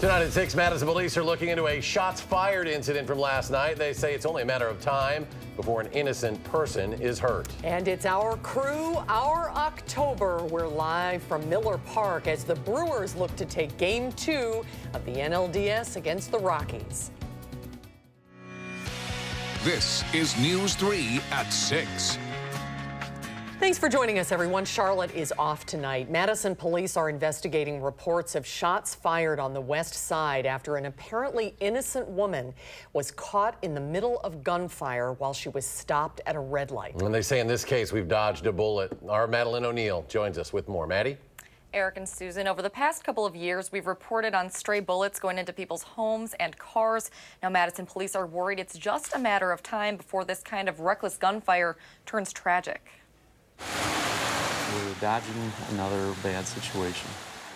Tonight at 6, Madison police are looking into a shots fired incident from last night. They say it's only a matter of time before an innocent person is hurt. And it's our crew, our October. We're live from Miller Park as the Brewers look to take Game 2 of the NLDS against the Rockies. This is News 3 at 6. Thanks for joining us, everyone. Charlotte is off tonight. Madison police are investigating reports of shots fired on the west side after an apparently innocent woman was caught in the middle of gunfire while she was stopped at a red light. And they say in this case, we've dodged a bullet. Our Madeline O'Neill joins us with more. Maddie? Eric and Susan, over the past couple of years, we've reported on stray bullets going into people's homes and cars. Now, Madison police are worried it's just a matter of time before this kind of reckless gunfire turns tragic. We're dodging another bad situation.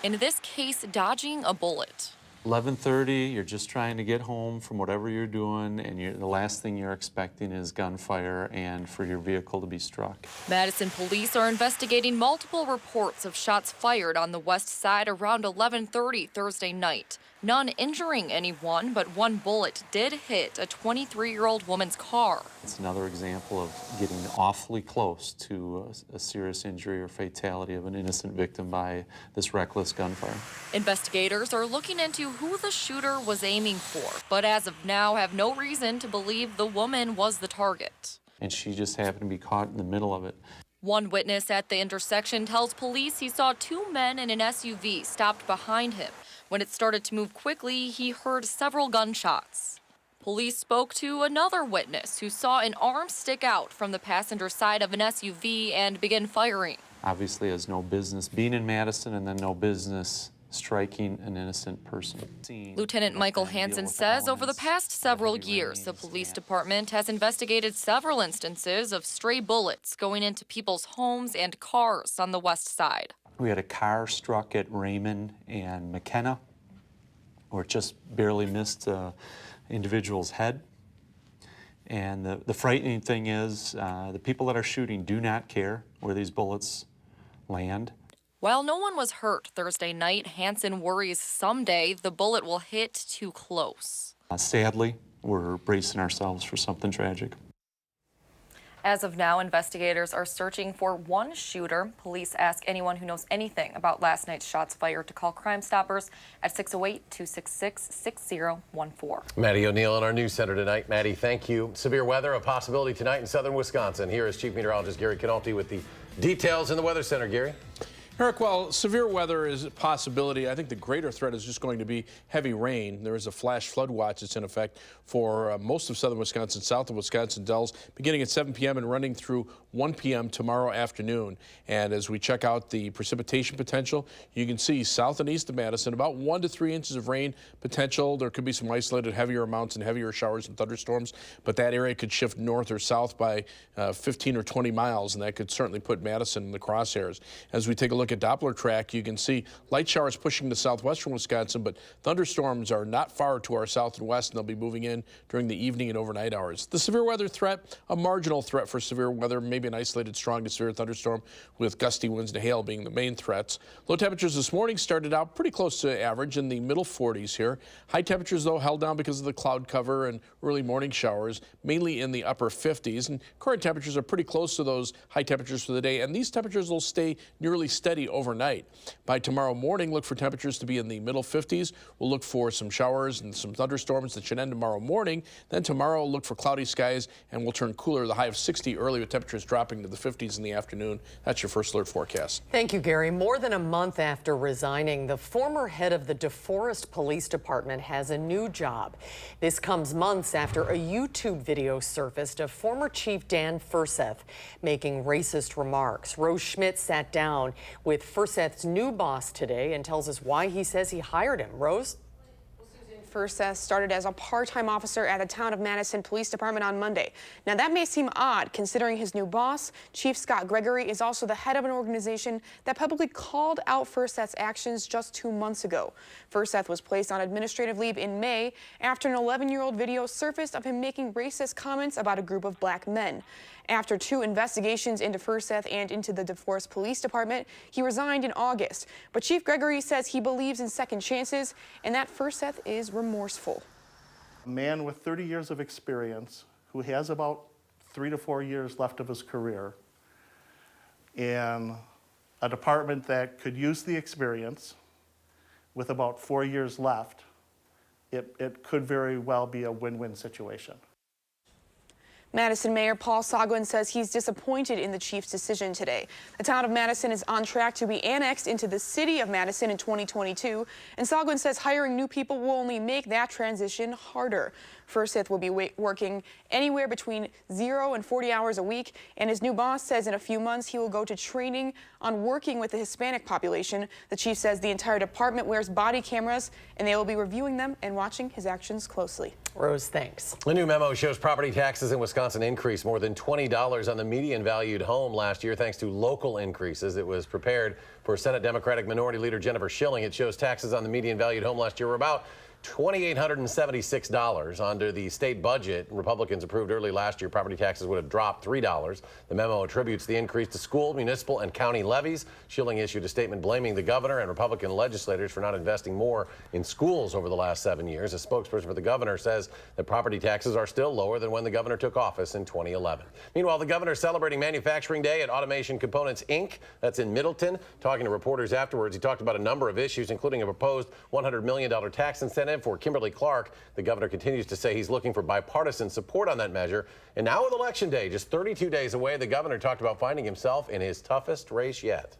In this case, dodging a bullet. 11:30, you're just trying to get home from whatever you're doing, and the last thing you're expecting is gunfire and for your vehicle to be struck. Madison police are investigating multiple reports of shots fired on the west side around 11:30 Thursday night. None injuring anyone, but one bullet did hit a 23-year-old woman's car. It's another example of getting awfully close to a serious injury or fatality of an innocent victim by this reckless gunfire. Investigators are looking into who the shooter was aiming for, but as of now have no reason to believe the woman was the target. And she just happened to be caught in the middle of it. One witness at the intersection tells police he saw two men in an SUV stopped behind him. When it started to move quickly, he heard several gunshots. Police spoke to another witness who saw an arm stick out from the passenger side of an SUV and begin firing. Obviously has no business being in Madison and then no business striking an innocent person. Lieutenant Michael Hansen says over the past several years, the police department has investigated several instances of stray bullets going into people's homes and cars on the west side. We had a car struck at Raymond and McKenna, where it just barely missed the individual's head. And the frightening thing is the people that are shooting do not care where these bullets land. While no one was hurt Thursday night, Hansen worries someday the bullet will hit too close. Sadly, we're bracing ourselves for something tragic. As of now, investigators are searching for one shooter. Police ask anyone who knows anything about last night's shots fired to call Crime Stoppers at 608-266-6014. Maddie O'Neill on our news center tonight. Maddie, thank you. Severe weather, a possibility tonight in southern Wisconsin. Here is Chief Meteorologist Gary Canalti with the details in the Weather Center. Gary? Eric, while severe weather is a possibility, I think the greater threat is just going to be heavy rain. There is a flash flood watch that's in effect for most of southern Wisconsin, south of Wisconsin Dells, beginning at 7 p.m. and running through 1 p.m. tomorrow afternoon. And as we check out the precipitation potential, you can see south and east of Madison about 1 to 3 inches of rain potential. There could be some isolated heavier amounts and heavier showers and thunderstorms, but that area could shift north or south by 15 or 20 miles, and that could certainly put Madison in the crosshairs. As we take a look at Doppler track, you can see light showers pushing to southwestern Wisconsin, but thunderstorms are not far to our south and west, and they'll be moving in during the evening and overnight hours. The severe weather threat, a marginal threat for severe weather, maybe an isolated strong to severe thunderstorm with gusty winds and hail being the main threats. Low temperatures this morning started out pretty close to average in the middle 40s here. High temperatures, though, held down because of the cloud cover and early morning showers, mainly in the upper 50s. And current temperatures are pretty close to those high temperatures for the day, and these temperatures will stay nearly steady overnight. By tomorrow morning, look for temperatures to be in the middle 50s. We'll look for some showers and some thunderstorms that should end tomorrow morning. Then tomorrow, look for cloudy skies, and we'll turn cooler, the high of 60 early with temperatures dropping to the 50s in the afternoon. That's your first alert forecast. Thank you, Gary. More than a month after resigning, the former head of the DeForest Police Department has a new job. This comes months after a YouTube video surfaced of former Chief Dan Furseth making racist remarks. Rose Schmidt sat down with Furseth's new boss today and tells us why he says he hired him. Rose? First Seth started as a part-time officer at the Town of Madison Police Department on Monday. Now that may seem odd considering his new boss, Chief Scott Gregory, is also the head of an organization that publicly called out First Seth's actions just 2 months ago. First Seth was placed on administrative leave in May after an 11-year-old video surfaced of him making racist comments about a group of black men. After 2 investigations into First Seth and into the DeForest Police Department, he resigned in August. But Chief Gregory says he believes in second chances and that First Seth is remorseful. A man with 30 years of experience who has about 3 to 4 years left of his career in a department that could use the experience with about 4 years left, it could very well be a win-win situation. Madison Mayor Paul Soglin says he's disappointed in the chief's decision today. The town of Madison is on track to be annexed into the city of Madison in 2022, and Soglin says hiring new people will only make that transition harder. First Seth will be working anywhere between 0 and 40 hours a week, and his new boss says in a few months he will go to training on working with the Hispanic population. The chief says the entire department wears body cameras, and they will be reviewing them and watching his actions closely. Rose, thanks. A new memo shows property taxes in Wisconsin increased more than $20 on the median valued home last year thanks to local increases. It was prepared for Senate Democratic Minority Leader Jennifer Schilling. It shows taxes on the median valued home last year were about $2,876 under the state budget. Republicans approved early last year property taxes would have dropped $3. The memo attributes the increase to school, municipal, and county levies. Schilling issued a statement blaming the governor and Republican legislators for not investing more in schools over the last 7 years. A spokesperson for the governor says that property taxes are still lower than when the governor took office in 2011. Meanwhile, the governor is celebrating Manufacturing Day at Automation Components, Inc. That's in Middleton. Talking to reporters afterwards, he talked about a number of issues, including a proposed $100 million tax incentive for Kimberly-Clark. The governor continues to say he's looking for bipartisan support on that measure. And now with Election Day just 32 days away, the governor talked about finding himself in his toughest race yet.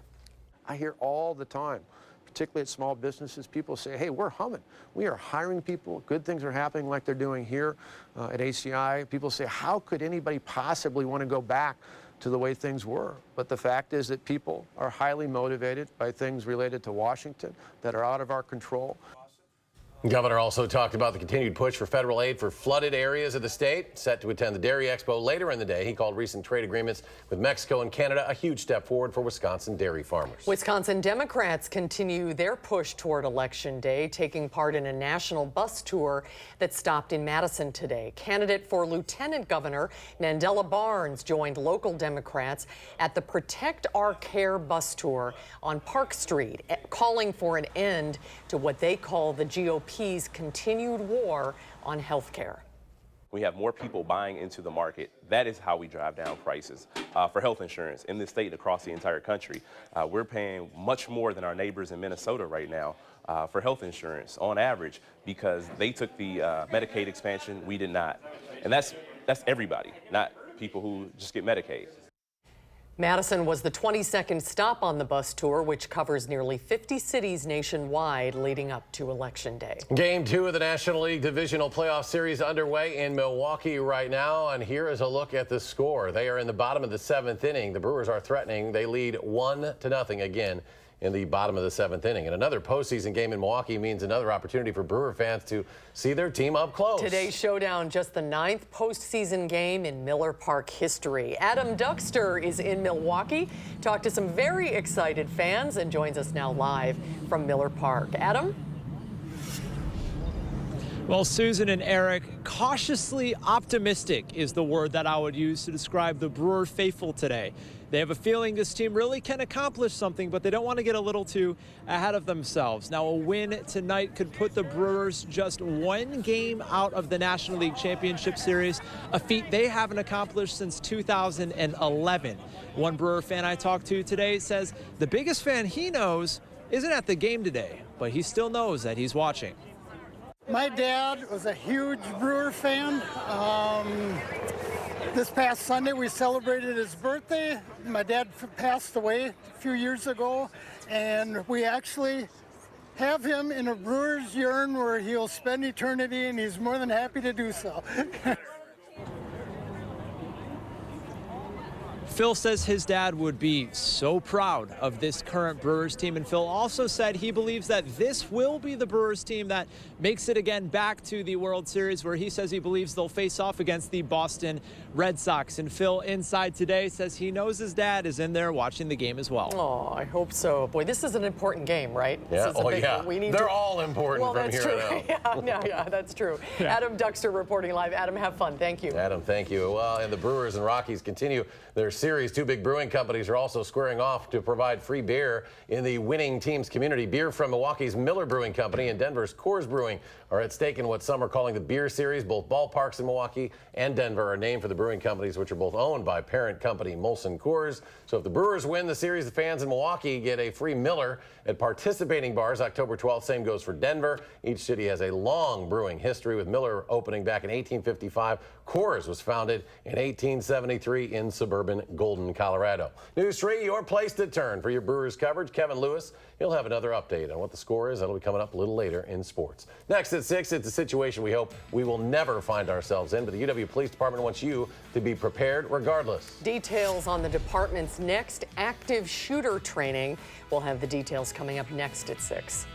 I hear all the time, particularly at small businesses, people say, hey, we're humming. We are hiring people. Good things are happening like they're doing here at ACI. People say, how could anybody possibly want to go back to the way things were? But the fact is that people are highly motivated by things related to Washington that are out of our control. The governor also talked about the continued push for federal aid for flooded areas of the state. Set to attend the Dairy Expo later in the day, he called recent trade agreements with Mexico and Canada a huge step forward for Wisconsin dairy farmers. Wisconsin Democrats continue their push toward Election Day, taking part in a national bus tour that stopped in Madison today. Candidate for Lieutenant Governor Nandela Barnes joined local Democrats at the Protect Our Care bus tour on Park Street, calling for an end to what they call the GOP's continued war on health care. We have more people buying into the market. That is how we drive down prices for health insurance in this state and across the entire country. We're paying much more than our neighbors in Minnesota right now for health insurance on average because they took the Medicaid expansion, we did not. And that's everybody, not people who just get Medicaid. Madison was the 22nd stop on the bus tour, which covers nearly 50 cities nationwide leading up to Election Day. Game 2 of the National League Divisional Playoff Series underway in Milwaukee right now, and here is a look at the score. They are in the bottom of the 7th inning. The Brewers are threatening. They lead 1-0 again in the bottom of the 7th inning. And another postseason game in Milwaukee means another opportunity for Brewer fans to see their team up close. Today's showdown, just the 9th postseason game in Miller Park history. Adam Duxter is in Milwaukee, talked to some very excited fans, and joins us now live from Miller Park. Adam? Well, Susan and Eric, cautiously optimistic is the word that I would use to describe the Brewer faithful today. They have a feeling this team really can accomplish something, but they don't want to get a little too ahead of themselves. Now, a win tonight could put the Brewers just one game out of the National League Championship Series, a feat they haven't accomplished since 2011. One Brewer fan I talked to today says the biggest fan he knows isn't at the game today, but he still knows that he's watching. My dad was a huge Brewer fan. This past Sunday we celebrated his birthday. My dad passed away a few years ago, and we actually have him in a Brewer's urn where he'll spend eternity, and he's more than happy to do so. Phil says his dad would be so proud of this current Brewers team, and Phil also said he believes that this will be the Brewers team that makes it again back to the World Series, where he says he believes they'll face off against the Boston Red Sox. And Phil inside today says he knows his dad is in there watching the game as well. Oh, I hope so. Boy, this is an important game, right? Yeah. This is a big yeah. We need They're all important from that's here true. on out. yeah, that's true. Yeah. Adam Duxter reporting live. Adam, have fun. Thank you. Adam, thank you. Well, and the Brewers and Rockies continue their series. Two big brewing companies are also squaring off to provide free beer in the winning team's community. Beer from Milwaukee's Miller Brewing Company and Denver's Coors Brewing are at stake in what some are calling the beer series. Both ballparks in Milwaukee and Denver are named for the brewing companies, which are both owned by parent company Molson Coors. So if the Brewers win the series, the fans in Milwaukee get a free Miller at participating bars October 12th. Same goes for Denver. Each city has a long brewing history, with Miller opening back in 1855. Coors was founded in 1873 in suburban Golden, Colorado. News 3, your place to turn for your Brewers coverage. Kevin Lewis, he'll have another update on what the score is. That'll be coming up a little later in sports. Next at 6, it's a situation we hope we will never find ourselves in, but the UW Police Department wants you to be prepared regardless. Details on the department's next active shooter training. We'll have the details coming up next at 6.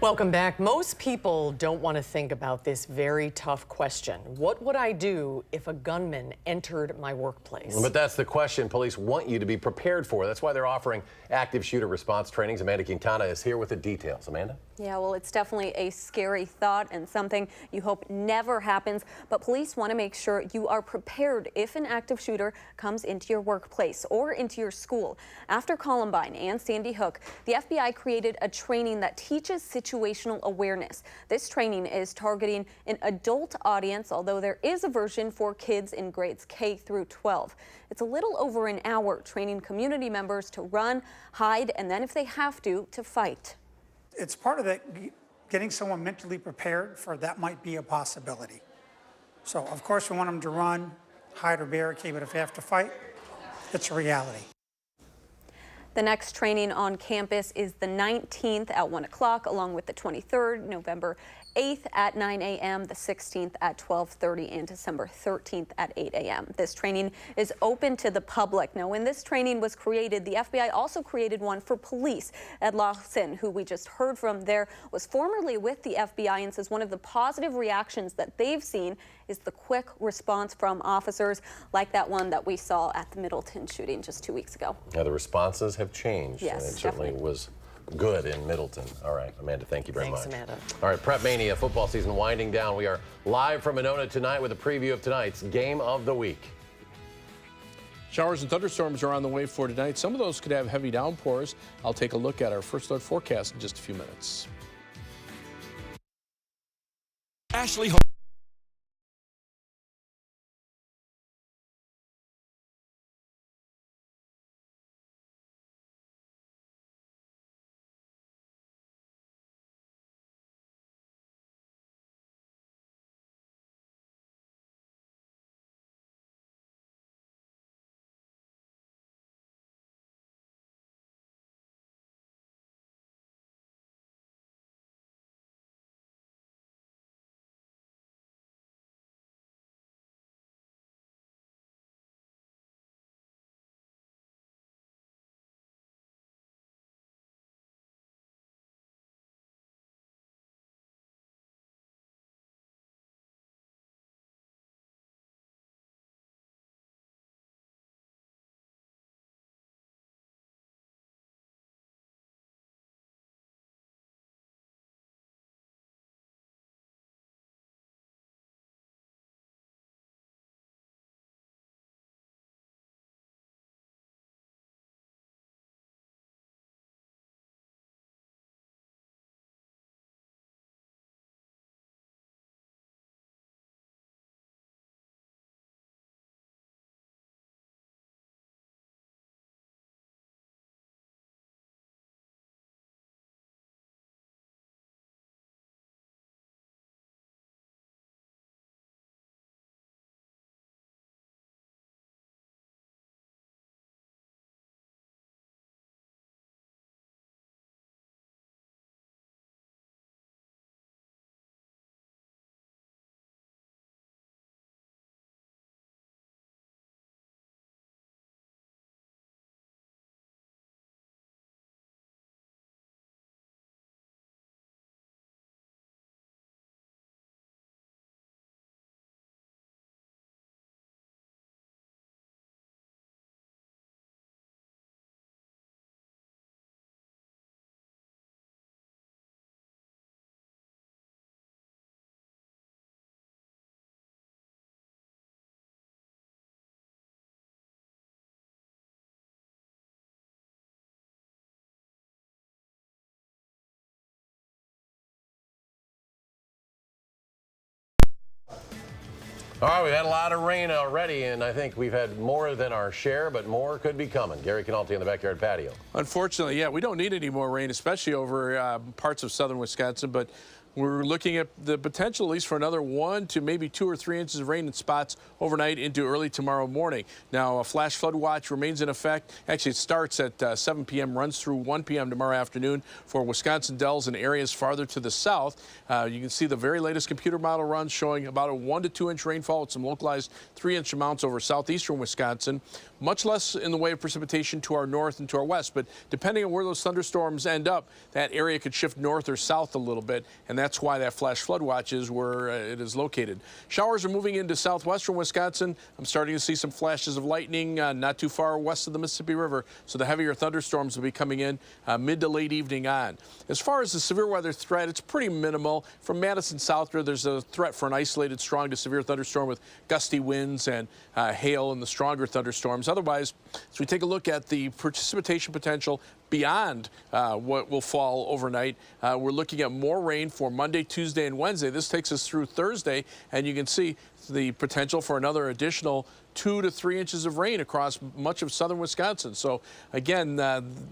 Welcome back. Most people don't want to think about this very tough question. What would I do if a gunman entered my workplace? But that's the question police want you to be prepared for. That's why they're offering active shooter response trainings. Amanda Quintana is here with the details. Amanda? Yeah, well, it's definitely a scary thought and something you hope never happens. But police want to make sure you are prepared if an active shooter comes into your workplace or into your school. After Columbine and Sandy Hook, the FBI created a training that teaches situational awareness. This training is targeting an adult audience, although there is a version for kids in grades K through 12. It's a little over an hour training community members to run, hide, and then if they have to fight. It's part of that, getting someone mentally prepared for that might be a possibility. So of course we want them to run, hide or barricade, but if they have to fight, it's a reality. The next training on campus is the 19th at 1 o'clock, along with the 23rd, November 8th at 9 a.m., the 16th at 12:30, and December 13th at 8 a.m. This training is open to the public. Now, when this training was created, the FBI also created one for police. Ed Lawson, who we just heard from there, was formerly with the FBI and says one of the positive reactions that they've seen is the quick response from officers like that one that we saw at the Middleton shooting just 2 weeks ago. Yeah, the responses have changed. Yes, and it certainly was good in Middleton. All right, Amanda, thank you very much. Thanks, Amanda. All right, Prep Mania football season winding down. We are live from Monona tonight with a preview of tonight's game of the week. Showers and thunderstorms are on the way for tonight. Some of those could have heavy downpours. I'll take a look at our first look forecast in just a few minutes. Ashley All right, we've had a lot of rain already, and I think we've had more than our share, but more could be coming. Gary Canalti in the backyard patio. Unfortunately, yeah, we don't need any more rain, especially over parts of southern Wisconsin, but we're looking at the potential at least for another 1 to maybe 2 or 3 inches of rain in spots overnight into early tomorrow morning. Now, a flash flood watch remains in effect. Actually, it starts at 7 p.m., runs through 1 p.m. tomorrow afternoon for Wisconsin dells and areas farther to the south. You can see the very latest computer model runs showing about a 1 to 2 inch rainfall with some localized 3-inch amounts over southeastern Wisconsin. Much less in the way of precipitation to our north and to our west, but depending on where those thunderstorms end up, that area could shift north or south a little bit, and that's why that flash flood watch is where it is located. Showers are moving into southwestern Wisconsin. I'm starting to see some flashes of lightning not too far west of the Mississippi River, so the heavier thunderstorms will be coming in mid to late evening on. As far as the severe weather threat, it's pretty minimal. From Madison southward, there's a threat for an isolated strong to severe thunderstorm with gusty winds and hail and the stronger thunderstorms. Otherwise, as we take a look at the precipitation potential beyond what will fall overnight, we're looking at more rain for Monday, Tuesday, and Wednesday. This takes us through Thursday, and you can see the potential for another additional 2 to 3 inches of rain across much of southern Wisconsin. So again,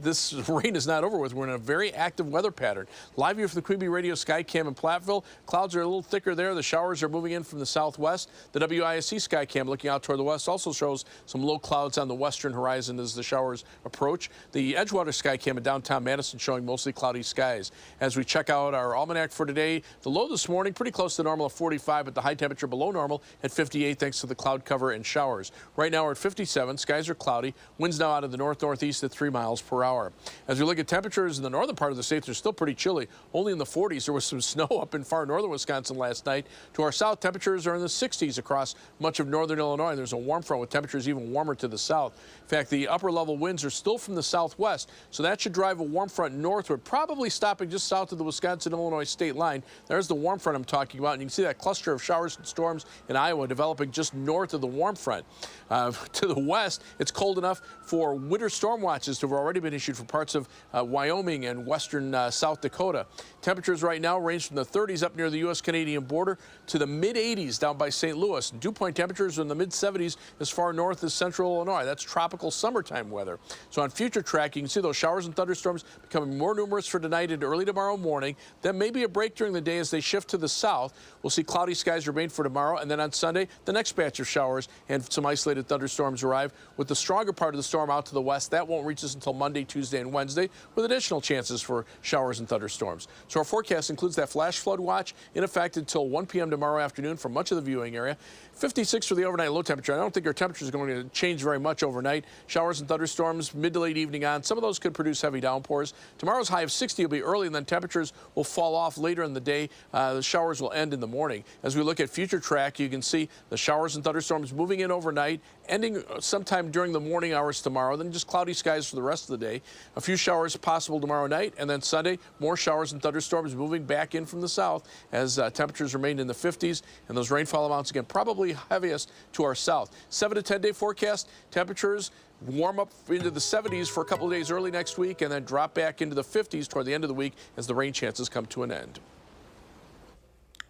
this rain is not over with. We're in a very active weather pattern. Live view from the Queen Bee Radio Skycam in Platteville. Clouds are a little thicker there. The showers are moving in from the southwest. The WISC Skycam looking out toward the west also shows some low clouds on the western horizon as the showers approach. The Edgewater Skycam in downtown Madison showing mostly cloudy skies. As we check out our almanac for today, the low this morning pretty close to normal at 45, but the high temperature below normal at 58 thanks to the cloud cover and showers. Right now we're at 57. Skies are cloudy. Winds now out of the north-northeast at 3 miles per hour. As we look at temperatures in the northern part of the state, they're still pretty chilly. Only in the 40s. There was some snow up in far northern Wisconsin last night. To our south, temperatures are in the 60s across much of northern Illinois. There's a warm front with temperatures even warmer to the south. In fact, the upper level winds are still from the southwest, so that should drive a warm front northward, probably stopping just south of the Wisconsin-Illinois state line. There's the warm front I'm talking about, and you can see that cluster of showers and storms in Iowa developing just north of the warm front. To the west, it's cold enough for winter storm watches to have already been issued for parts of Wyoming and western South Dakota. Temperatures right now range from the 30s up near the U.S.-Canadian border to the mid-80s down by St. Louis. Dew point temperatures are in the mid-70s as far north as central Illinois. That's tropical summertime weather. So on future track, you can see those showers and thunderstorms becoming more numerous for tonight and early tomorrow morning. Then maybe a break during the day as they shift to the south. We'll see cloudy skies remain for tomorrow, and then on Sunday, the next batch of showers and some isolated thunderstorms arrive with the stronger part of the storm out to the west. That won't reach us until Monday, Tuesday, and Wednesday with additional chances for showers and thunderstorms. So our forecast includes that flash flood watch in effect until 1 p.m. tomorrow afternoon for much of the viewing area. 56 for the overnight low temperature. I don't think our temperature is going to change very much overnight. Showers and thunderstorms mid to late evening on. Some of those could produce heavy downpours. Tomorrow's high of 60 will be early, and then temperatures will fall off later in the day. The showers will end in the morning. As we look at future track, you can see the showers and thunderstorms moving in overnight, ending sometime during the morning hours tomorrow, then just cloudy skies for the rest of the day. A few showers possible tomorrow night, and then Sunday, more showers and thunderstorms moving back in from the south as temperatures remain in the 50s, and those rainfall amounts again probably heaviest to our south. 7 to 10 day forecast, temperatures warm up into the 70s for a couple of days early next week and then drop back into the 50s toward the end of the week as the rain chances come to an end.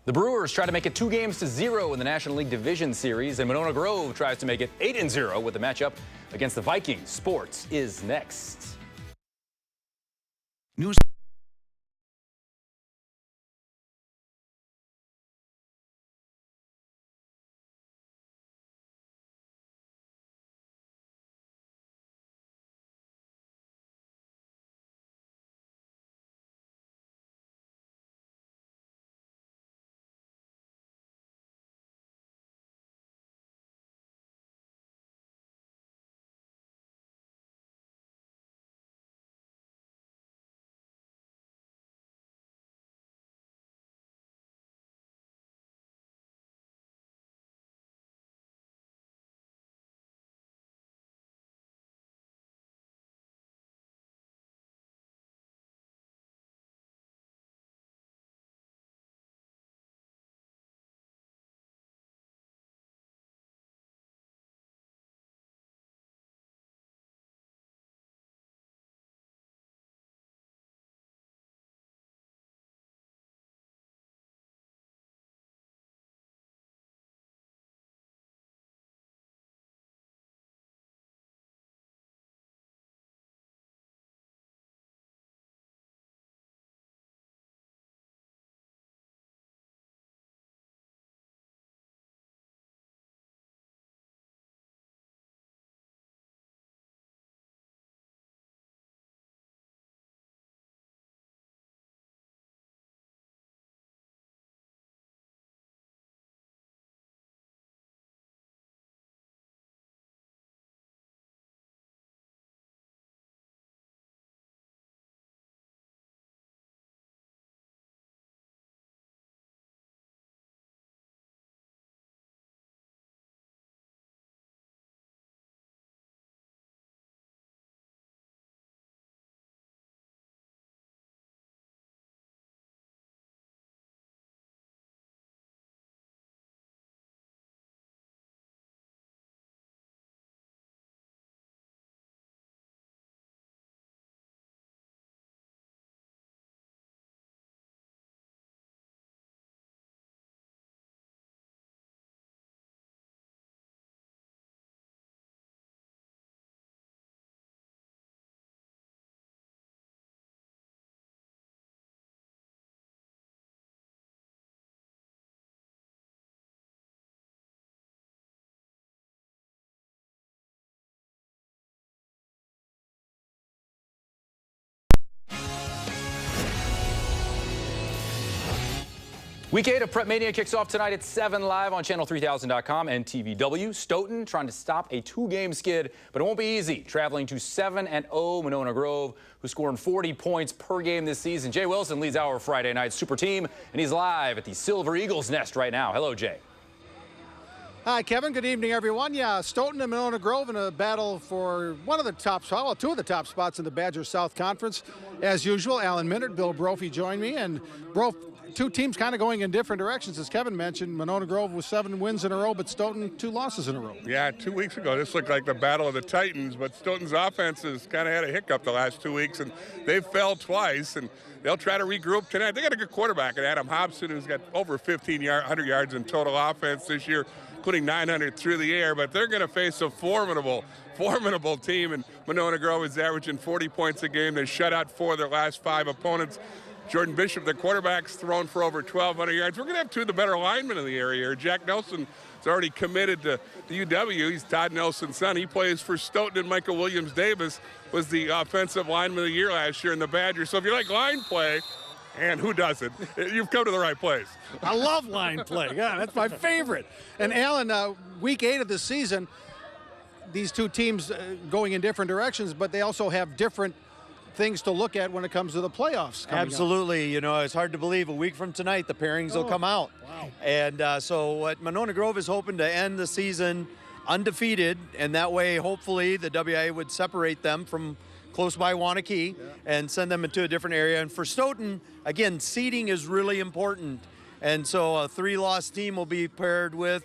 The Brewers try to make it 2-0 in the National League Division Series, and Monona Grove tries to make it 8-0 with the matchup against the Vikings. Sports is next. News. Week 8 of Prep Mania kicks off tonight at 7 live on channel3000.com and TVW. Stoughton trying to stop a 2-game skid, but it won't be easy. Traveling to 7-0 Monona Grove, who's scoring 40 points per game this season. Jay Wilson leads our Friday night super team, and he's live at the Silver Eagles nest right now. Hello, Jay. Hi, Kevin. Good evening, everyone. Yeah, Stoughton and Monona Grove in a battle for one of the top spots, well, two of the top spots in the Badgers South Conference. As usual, Alan Minard, Bill Brophy join me, and two teams kind of going in different directions. As Kevin mentioned, Monona Grove with 7 wins in a row, but Stoughton 2 losses in a row. Yeah, 2 weeks ago, this looked like the battle of the Titans, but Stoughton's offense has kind of had a hiccup the last 2 weeks, and they've fell twice, and they'll try to regroup tonight. They got a good quarterback in Adam Hobson, who's got over 1,500 yards in total offense this year, including 900 through the air, but they're going to face a formidable team, and Monona Grove is averaging 40 points a game. They shut out 4 of their last 5 opponents. Jordan Bishop, the quarterback's thrown for over 1,200 yards. We're going to have 2 of the better linemen in the area here. Jack Nelson is already committed to the UW. He's Todd Nelson's son. He plays for Stoughton, and Michael Williams-Davis was the offensive lineman of the year last year in the Badgers. So if you like line play, and who doesn't, you've come to the right place. I love line play. Yeah, that's my favorite. And Alan, week 8 of the season, these two teams going in different directions, but they also have different things to look at when it comes to the playoffs. Absolutely. You know, it's hard to believe a week from tonight the pairings will come out. Wow. And so what Monona Grove is hoping to end the season undefeated, and that way hopefully the WIA would separate them from close by Wanakee and send them into a different area. And for Stoughton, again, seeding is really important. And so a 3-loss team will be paired with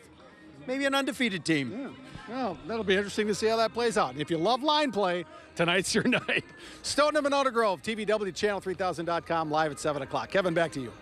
maybe an undefeated team. Yeah. Well, that'll be interesting to see how that plays out. And if you love line play, tonight's your night. Stoughton and Monona Grove, TVW, channel3000.com, live at 7 o'clock. Kevin, back to you.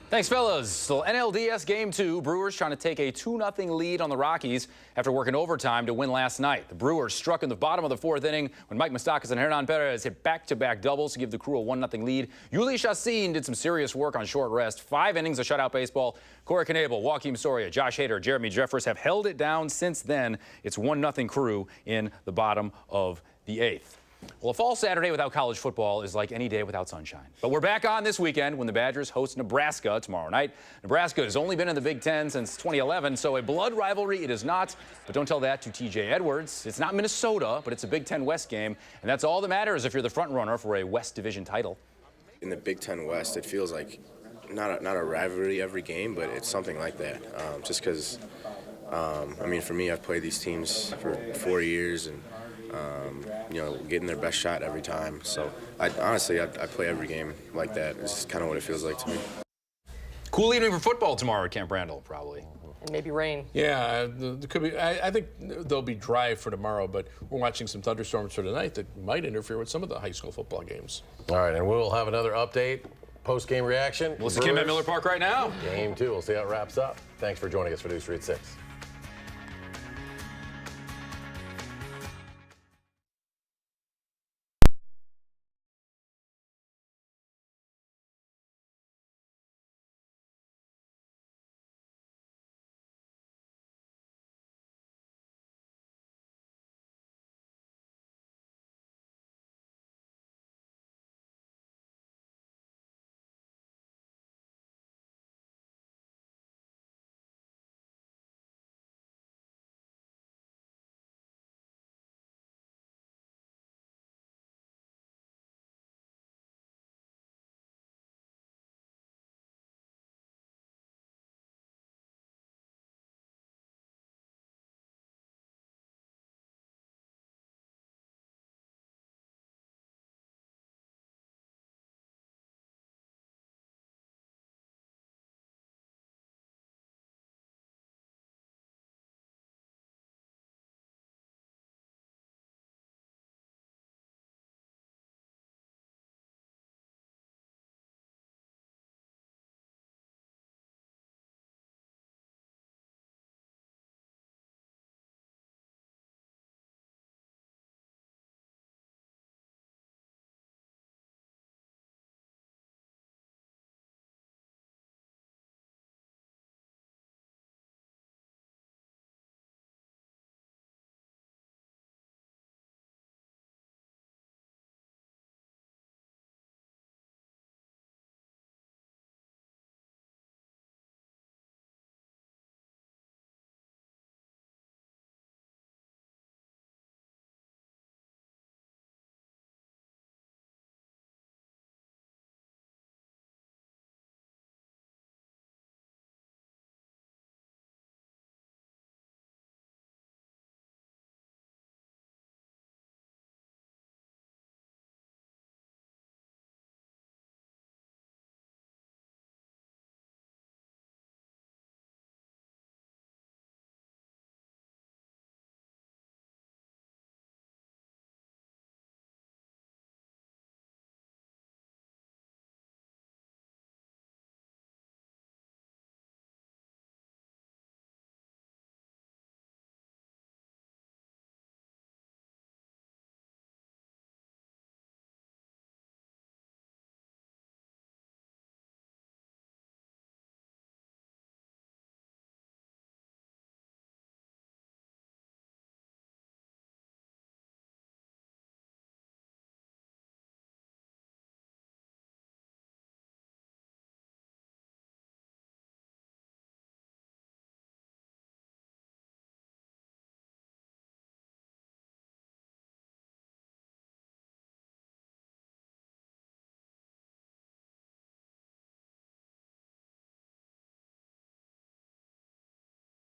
Thanks, fellas. So NLDS Game 2, Brewers trying to take a 2-0 lead on the Rockies after working overtime to win last night. The Brewers struck in the bottom of the 4th inning when Mike Moustakas and Hernan Perez hit back-to-back doubles to give the crew a 1-0 lead. Yuli Chassin did some serious work on short rest. 5 innings of shutout baseball. Corey Knebel, Joaquim Soria, Josh Hader, Jeremy Jeffress have held it down since then. It's 1-0 crew in the bottom of the 8th. Well, a fall Saturday without college football is like any day without sunshine. But we're back on this weekend when the Badgers host Nebraska tomorrow night. Nebraska has only been in the Big Ten since 2011, so a blood rivalry it is not. But don't tell that to TJ Edwards. It's not Minnesota, but it's a Big Ten West game, and that's all that matters if you're the front runner for a West Division title. In the Big Ten West, it feels like not a rivalry every game, but it's something like that. Just because, I mean, for me, I've played these teams for 4 years, and you know, getting their best shot every time. So I play every game like that. It's just kind of what it feels like to me. Cool evening for football tomorrow at Camp Randall, probably. And maybe rain. Yeah, there could be. I think they'll be dry for tomorrow, but we're watching some thunderstorms for tonight that might interfere with some of the high school football games. All right, and we'll have another update, post-game reaction. Melissa Kim at Miller Park right now. Game 2. We'll see how it wraps up. Thanks for joining us for News 3 at 6.